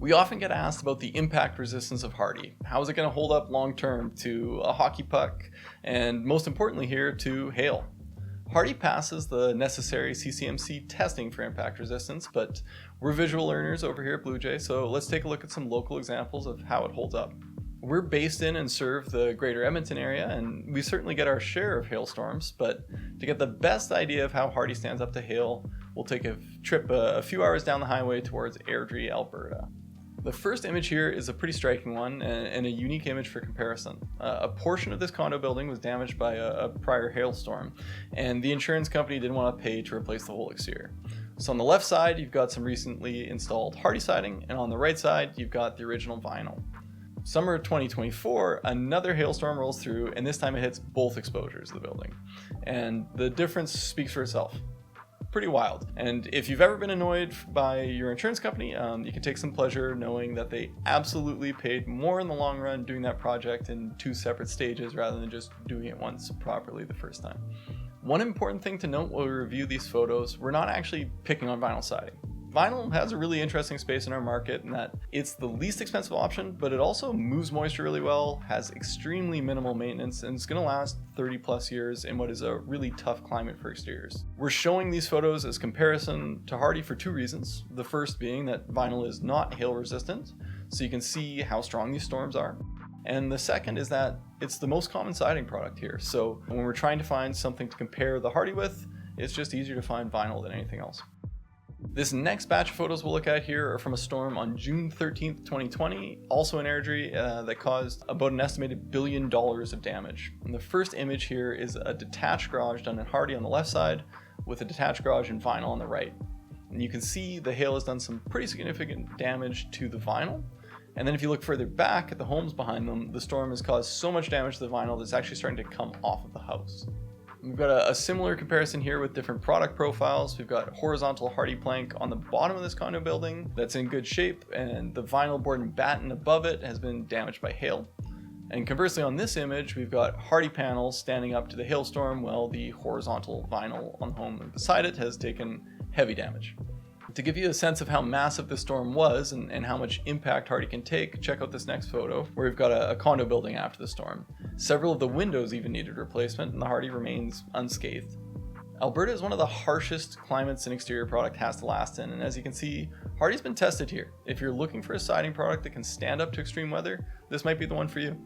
We often get asked about the impact resistance of Hardie. How is it going to hold up long term to a hockey puck, and most importantly here, to hail? Hardie passes the necessary CCMC testing for impact resistance, but we're visual learners over here at Blue Jay, so let's take a look at some local examples of how it holds up. We're based in and serve the greater Edmonton area, and we certainly get our share of hailstorms, but to get the best idea of how Hardie stands up to hail, we'll take a trip a few hours down the highway towards Airdrie, Alberta. The first image here is a pretty striking one and a unique image for comparison. A portion of this condo building was damaged by a prior hailstorm, and the insurance company didn't want to pay to replace the whole exterior. So on the left side, you've got some recently installed Hardie siding, and on the right side, you've got the original vinyl. Summer of 2024, another hailstorm rolls through, and this time it hits both exposures of the building. And the difference speaks for itself. Pretty wild. And if you've ever been annoyed by your insurance company, you can take some pleasure knowing that they absolutely paid more in the long run doing that project in two separate stages rather than just doing it once properly the first time. One important thing to note while we review these photos, we're not actually picking on vinyl siding. Vinyl has a really interesting space in our market in that it's the least expensive option, but it also moves moisture really well, has extremely minimal maintenance, and it's going to last 30 plus years in what is a really tough climate for exteriors. We're showing these photos as comparison to Hardie for two reasons. The first being that vinyl is not hail resistant, so you can see how strong these storms are. And the second is that it's the most common siding product here. So when we're trying to find something to compare the Hardie with, it's just easier to find vinyl than anything else. This next batch of photos we'll look at here are from a storm on June 13th, 2020, also in Airdrie, that caused about an estimated $1 billion of damage. And the first image here is a detached garage done in Hardie on the left side with a detached garage in vinyl on the right. And you can see the hail has done some pretty significant damage to the vinyl. And then if you look further back at the homes behind them, the storm has caused so much damage to the vinyl that it's actually starting to come off of the house. We've got a similar comparison here with different product profiles. We've got horizontal Hardie plank on the bottom of this condo building that's in good shape, and the vinyl board and batten above it has been damaged by hail. And conversely on this image, we've got Hardie panels standing up to the hailstorm while the horizontal vinyl on the home beside it has taken heavy damage. To give you a sense of how massive this storm was and how much impact Hardie can take, check out this next photo where we've got a condo building after the storm. Several of the windows even needed replacement, and the Hardie remains unscathed. Alberta is one of the harshest climates an exterior product has to last in, and as you can see, Hardie's been tested here. If you're looking for a siding product that can stand up to extreme weather, this might be the one for you.